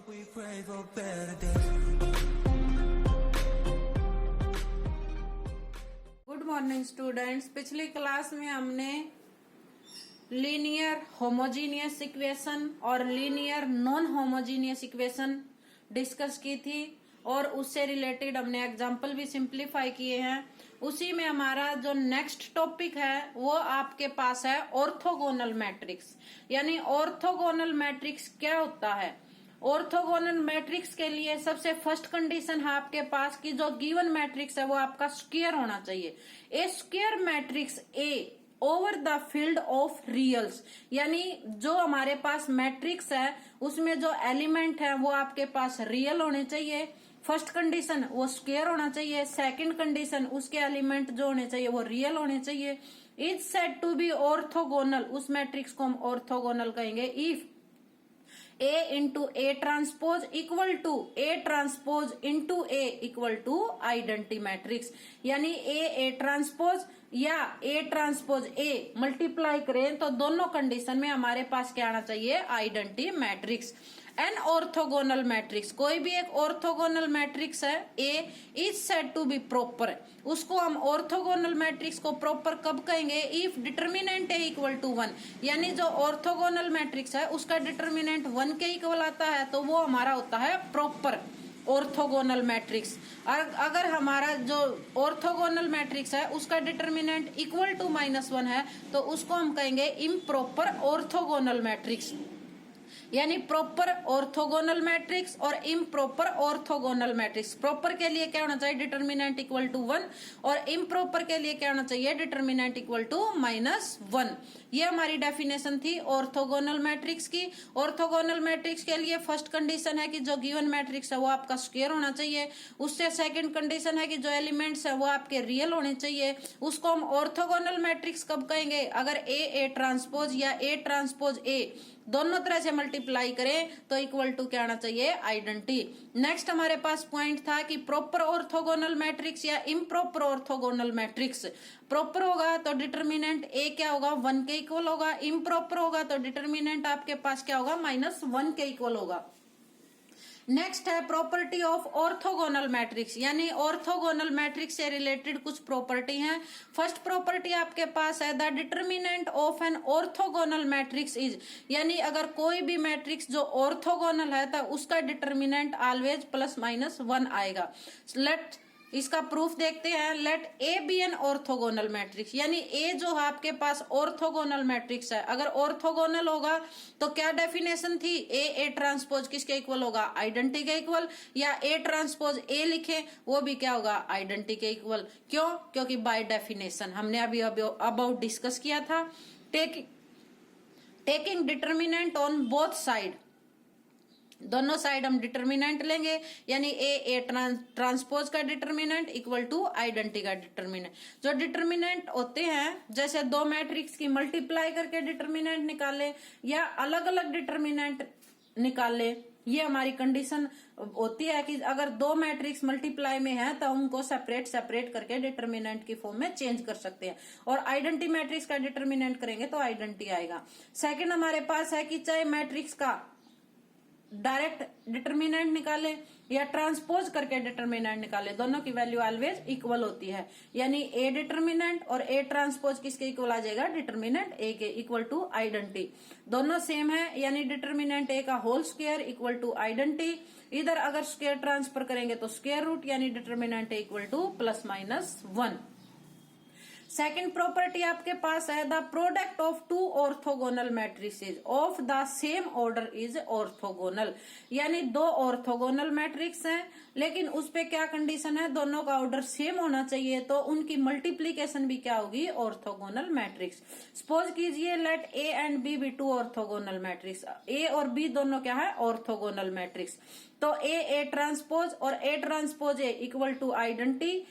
We pray for better days. Good morning students. पिछली class में हमने लीनियर होमोजीनियस इक्वेशन और linear non homogeneous equation discuss की थी और उससे रिलेटेड हमने एग्जाम्पल भी सिंप्लीफाई किए हैं। उसी में हमारा जो नेक्स्ट टॉपिक है वो आपके पास है ऑर्थोगोनल मैट्रिक्स। यानी ऑर्थोगोनल मैट्रिक्स क्या होता है? ऑर्थोगोनल मैट्रिक्स के लिए सबसे फर्स्ट कंडीशन है आपके पास कि जो गिवन मैट्रिक्स है वो आपका स्क्वायर होना चाहिए। A square matrix A over the field of reals, यानी जो हमारे पास मैट्रिक्स है उसमें जो एलिमेंट है वो आपके पास रियल होने चाहिए। फर्स्ट कंडीशन वो स्क्वायर होना चाहिए। सेकंड कंडीशन उसके एलिमेंट जो होने चाहिए वो रियल होने चाहिए। Is said to be orthogonal, उस मैट्रिक्स को हम ऑर्थोगोनल कहेंगे if A into A transpose equal to A transpose into A equal to identity matrix. यानी ए ट्रांसपोज या ए ट्रांसपोज ए मल्टीप्लाई करें तो दोनों कंडीशन में हमारे पास क्या आना चाहिए? Identity matrix. An orthogonal matrix, कोई भी एक ऑर्थोगोनल मैट्रिक्स है A is said to be proper, उसको हम ऑर्थोगोनल मैट्रिक्स को प्रॉपर कब कहेंगे? If determinant A equal to 1, यानी जो ऑर्थोगोनल मैट्रिक्स है उसका डिटर्मिनेंट 1 के इक्वल आता है तो वो हमारा होता है प्रॉपर ऑर्थोगोनल मैट्रिक्स। और अगर हमारा जो ऑर्थोगोनल मैट्रिक्स है उसका डिटर्मिनेंट इक्वल टू -1 है तो उसको हम कहेंगे इम्प्रॉपर ऑर्थोगोनल मैट्रिक्स। यानी प्रॉपर ऑर्थोगोनल मैट्रिक्स और इम्प्रॉपर ऑर्थोगोनल मैट्रिक्स। प्रॉपर के लिए क्या होना चाहिए? डिटर्मिनेंट इक्वल टू 1 और इम्प्रॉपर के लिए क्या होना चाहिए? Determinant equal to -1। ये हमारी डेफिनेशन थी ऑर्थोगोनल मैट्रिक्स की। ऑर्थोगोनल मैट्रिक्स के लिए फर्स्ट कंडीशन है कि जो गिवन मैट्रिक्स है वो आपका स्क्वायर होना चाहिए। उससे सेकंड कंडीशन है कि जो एलिमेंट्स है वो आपके रियल होने चाहिए। उसको हम ऑर्थोगोनल मैट्रिक्स कब कहेंगे? अगर ए ट्रांसपोज या ए ट्रांसपोज ए दोनों तरह से मल्टीप्लाई करें तो इक्वल टू क्या आना चाहिए? आइडेंटिटी। नेक्स्ट हमारे पास पॉइंट था कि प्रॉपर ऑर्थोगोनल मैट्रिक्स या इम्प्रॉपर ऑर्थोगोनल मैट्रिक्स। प्रॉपर होगा तो डिटर्मिनेंट ए क्या होगा? 1 के इक्वल होगा। इम्प्रॉपर होगा तो डिटर्मिनेंट आपके पास क्या होगा? -1 के इक्वल होगा। नेक्स्ट है प्रॉपर्टी ऑफ ऑर्थोगोनल मैट्रिक्स, यानी ऑर्थोगोनल मैट्रिक्स से रिलेटेड कुछ प्रॉपर्टी हैं। फर्स्ट प्रॉपर्टी आपके पास है the determinant of an orthogonal matrix is, यानी अगर कोई भी मैट्रिक्स जो ऑर्थोगोनल है तो उसका डिटर्मिनेंट ऑलवेज +-1 आएगा। लेट इसका प्रूफ देखते हैं। Let A be an orthogonal matrix, यानी ए जो है आपके पास ऑर्थोगोनल मैट्रिक्स है। अगर ऑर्थोगोनल होगा तो क्या डेफिनेशन थी? ए ट्रांसपोज किसके इक्वल होगा? आइडेंटिटी के इक्वल। या ए ट्रांसपोज ए लिखे वो भी क्या होगा? आइडेंटिटी के इक्वल। क्यों? क्योंकि बाय डेफिनेशन हमने अभी अबाउट डिस्कस किया था। Taking determinant on both side, दोनों साइड हम डिटर्मिनेंट लेंगे, यानी ए ट्रांसपोज का डिटर्मिनेंट इक्वल टू आइडेंटिटी का डिटर्मिनेंट। जो डिटर्मिनेंट होते हैं जैसे दो मैट्रिक्स की मल्टीप्लाई करके डिटर्मिनेंट निकाले या अलग अलग डिटर्मिनेंट निकाले, ये हमारी कंडीशन होती है कि अगर दो मैट्रिक्स मल्टीप्लाई में है तो उनको सेपरेट करके डिटर्मिनेंट की फॉर्म में चेंज कर सकते हैं। और आइडेंटिटी मैट्रिक्स का डिटर्मिनेंट करेंगे तो आइडेंटिटी आएगा। सेकंड हमारे पास है कि चाहे मैट्रिक्स का डायरेक्ट डिटर्मिनेंट निकाले या ट्रांसपोज करके डिटर्मिनेंट निकाले, दोनों की वैल्यू ऑलवेज इक्वल होती है। यानी ए डिटर्मिनेंट और ए ट्रांसपोज किसके इक्वल आ जाएगा? डिटर्मिनेंट ए के इक्वल टू आइडेंटिटी। दोनों सेम है, यानी डिटर्मिनेंट ए का whole square equal to identity. इधर अगर स्क्वायर ट्रांसफर करेंगे तो स्क्वायर रूट, यानी determinant A equal to +-1। Second property आपके पास है the product of two orthogonal matrices of the same order is orthogonal, यानी दो ऑर्थोगोनल मैट्रिक्स हैं लेकिन उस पे क्या कंडीशन है? दोनों का ऑर्डर सेम होना चाहिए तो उनकी मल्टीप्लीकेशन भी क्या होगी? Orthogonal matrix. सपोज कीजिए let A and B be two orthogonal matrix, A और बी दोनों क्या है? Orthogonal matrix. तो ए ट्रांसपोज और A transpose A equal to identity,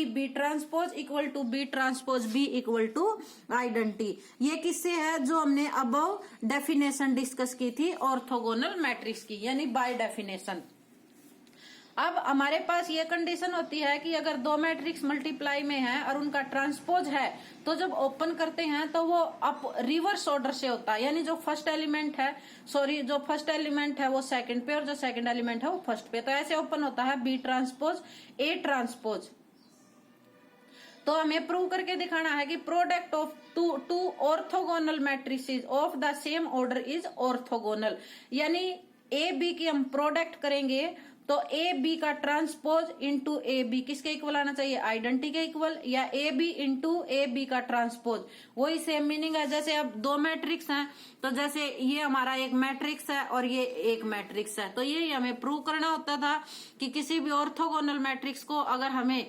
B transpose equal to B transpose B equal to identity. ये किससे है? जो हमने अबव डेफिनेशन डिस्कस की थी ऑर्थोगोनल मैट्रिक्स की, यानी बाय डेफिनेशन। अब हमारे पास ये कंडीशन होती है कि अगर दो मैट्रिक्स मल्टीप्लाई में है और उनका ट्रांसपोज है, तो जब ओपन करते हैं तो वो अप रिवर्स ऑर्डर से होता है, यानी जो फर्स्ट एलिमेंट है वो सेकंड पे और जो सेकंड एलिमेंट है वो फर्स्ट पे। तो ऐसे ओपन होता है बी ट्रांसपोज ए ट्रांसपोज। तो हमें प्रूव करके दिखाना है कि product of two orthogonal matrices of the same order is orthogonal, यानी ए बी की हम प्रोडक्ट करेंगे तो ए बी का ट्रांसपोज इंटू ए बी किसके इक्वल आना चाहिए, आइडेंटिटी के इक्वल, या A B into A B का ट्रांसपोज वही सेम मीनिंग है। जैसे अब दो मैट्रिक्स हैं, तो जैसे ये हमारा एक मैट्रिक्स है और ये एक मैट्रिक्स है, तो ये हमें प्रूव करना होता था कि किसी भी ऑर्थोगोनल मैट्रिक्स को अगर हमें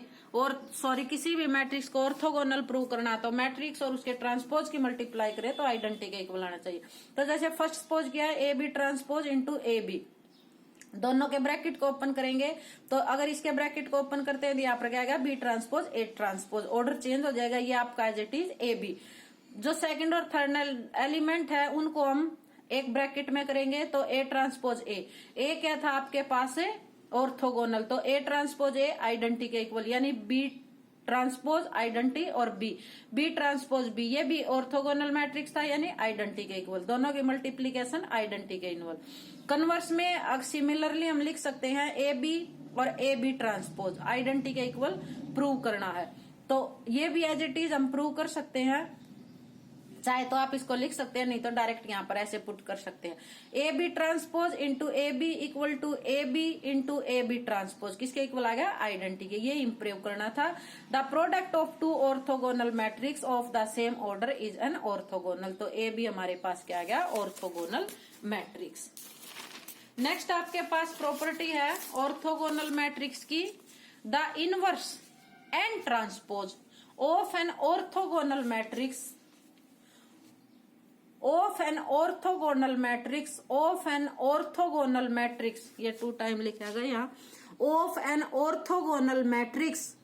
किसी भी मैट्रिक्स को ऑर्थोगोनल प्रूव करना है तो मैट्रिक्स और उसके ट्रांसपोज की मल्टीप्लाई करें तो आइडेंटिटी के इक्वल आना चाहिए। तो जैसे फर्स्ट सपोज किया है A B transpose into A B, दोनों के ब्रैकेट को ओपन करेंगे तो अगर इसके ब्रैकेट को ओपन करते हैं यहाँ पर क्या आएगा B transpose A transpose, order change हो जाएगा, ये आपका as it is A B. जो सेकंड और थर्ड एलिमेंट है उनको हम एक ब्रैकेट में करेंगे तो ए ट्रांसपोज ए क्या था आपके पास है ऑर्थोगोनल, तो ए ट्रांसपोज ए आइडेंटिटी के इक्वल, यानी बी ट्रांसपोज आइडेंटिटी और बी ट्रांसपोज बी, ये भी ऑर्थोगोनल मैट्रिक्स था यानी आइडेंटिटी के इक्वल, दोनों की मल्टीप्लीकेशन आइडेंटिटी के इक्वल। कन्वर्स में सिमिलरली हम लिख सकते हैं ए बी और ए बी ट्रांसपोज आइडेंटिटी के इक्वल प्रूव करना है, तो ये भी एज इट इज हम प्रूव कर सकते हैं, चाहे तो आप इसको लिख सकते हैं, नहीं तो डायरेक्ट यहाँ पर ऐसे पुट कर सकते हैं। A B transpose into A B equal to A B into A B transpose किसके इक्वल आ गया, आइडेंटिटी के, ये इंप्रूव करना था। The product of two orthogonal matrix of the same order is an orthogonal, तो ए बी हमारे पास क्या आ गया, ऑर्थोगोनल मैट्रिक्स। नेक्स्ट आपके पास प्रॉपर्टी है ऑर्थोगोनल मैट्रिक्स की, the inverse and transpose of an orthogonal matrix of an orthogonal matrix, ये 2 टाइम लिखा गया यहाँ, of an orthogonal matrix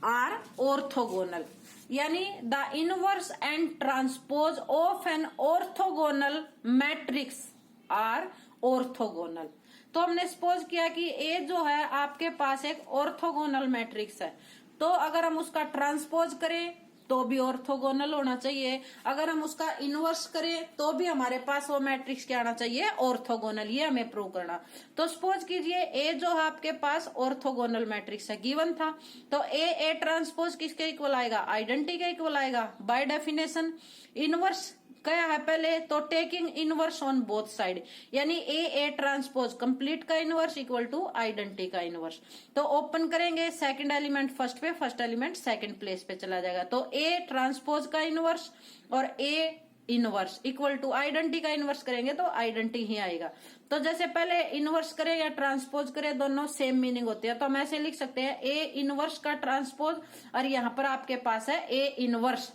are orthogonal, यानी the inverse and transpose of an orthogonal matrix are orthogonal. तो हमने suppose किया कि ए जो है आपके पास एक ऑर्थोगोनल मैट्रिक्स है, तो अगर हम उसका ट्रांसपोज करें तो भी ऑर्थोगोनल होना चाहिए, अगर हम उसका इनवर्स करें तो भी हमारे पास वो मैट्रिक्स क्या आना चाहिए, ऑर्थोगोनल, ये हमें प्रूव करना। तो सपोज कीजिए ए जो है आपके पास ऑर्थोगोनल मैट्रिक्स है, गिवन था, तो ए ट्रांसपोज किसके इक्वल आएगा, आइडेंटिटी के इक्वल आएगा बाय डेफिनेशन। इनवर्स क्या है पहले, तो taking inverse on both side, यानी ए ट्रांसपोज कंप्लीट का इनवर्स इक्वल टू आइडेंटिटी का इनवर्स। तो ओपन करेंगे, सेकंड एलिमेंट फर्स्ट पे, फर्स्ट एलिमेंट सेकंड प्लेस पे चला जाएगा, तो ए ट्रांसपोज का इनवर्स और A inverse equal to identity का इनवर्स करेंगे तो आइडेंटिटी ही आएगा। तो जैसे पहले इनवर्स करें या ट्रांसपोज करें दोनों सेम मीनिंग होती है, तो हम ऐसे लिख सकते हैं ए इनवर्स का ट्रांसपोज और यहाँ पर आपके पास है ए इनवर्स,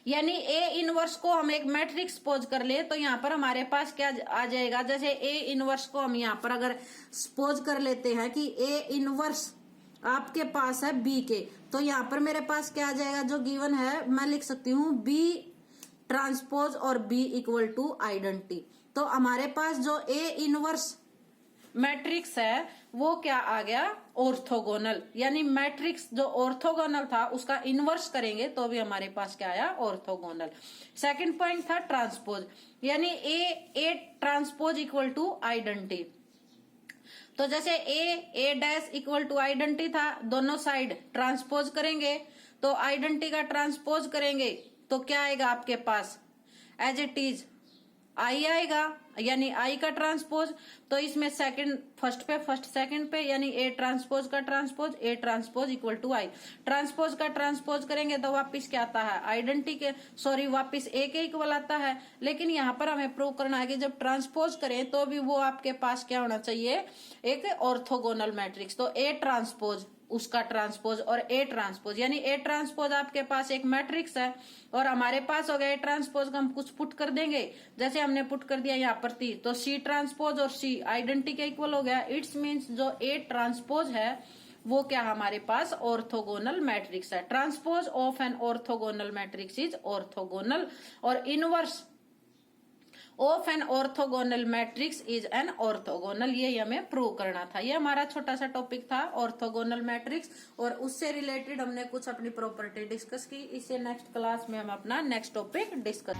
यानी ए इनवर्स को हम एक मैट्रिक्स सपोज कर ले तो यहाँ पर हमारे पास क्या आ जाएगा, जैसे ए इनवर्स को हम यहाँ पर अगर सपोज कर लेते हैं कि ए इनवर्स आपके पास है बी के, तो यहाँ पर मेरे पास क्या आ जाएगा, जो गिवन है मैं लिख सकती हूँ बी ट्रांसपोज और बी इक्वल टू आइडेंटिटी। तो हमारे पास जो ए इनवर्स मैट्रिक्स है वो क्या आ गया, ऑर्थोगोनल, यानी मैट्रिक्स जो ऑर्थोगोनल था उसका इनवर्स करेंगे तो भी हमारे पास क्या आया, ऑर्थोगोनल। सेकंड पॉइंट था ट्रांसपोज, यानी A transpose equal to identity. तो जैसे A dash equal to identity था, दोनों साइड ट्रांसपोज करेंगे तो आइडेंटिटी का ट्रांसपोज करेंगे तो क्या आएगा आपके पास, एज इट इज आई आएगा, यानी आई का ट्रांसपोज। तो इसमें सेकंड फर्स्ट पे, फर्स्ट सेकंड पे, यानी ए ट्रांसपोज का transpose, A transpose equal to I. Transpose का ट्रांसपोज करेंगे तो वापिस क्या आता है, आइडेंटिटी के वापिस ए के इक्वल आता है। लेकिन यहाँ पर हमें प्रूव करना है कि जब ट्रांसपोज करें तो भी वो आपके पास क्या होना चाहिए, एक ऑर्थोगोनल मैट्रिक्स। तो ए ट्रांसपोज उसका ट्रांसपोज और ए ट्रांसपोज, यानी ए ट्रांसपोज आपके पास एक मैट्रिक्स है और हमारे पास हो गया ए ट्रांसपोज का हम कुछ पुट कर देंगे, जैसे हमने पुट कर दिया यहाँ पर थी, तो सी ट्रांसपोज और सी आइडेंटिटी के इक्वल हो गया। इट्स मीन्स जो ए ट्रांसपोज है वो क्या हमारे पास ऑर्थोगोनल मैट्रिक्स है। Transpose of an orthogonal matrix is orthogonal और inverse of an orthogonal matrix is an orthogonal, ये हमें प्रूव करना था। ये हमारा छोटा सा टॉपिक था ऑर्थोगोनल मैट्रिक्स, और उससे रिलेटेड हमने कुछ अपनी प्रॉपर्टी डिस्कस की। इससे नेक्स्ट क्लास में हम अपना नेक्स्ट टॉपिक डिस्कस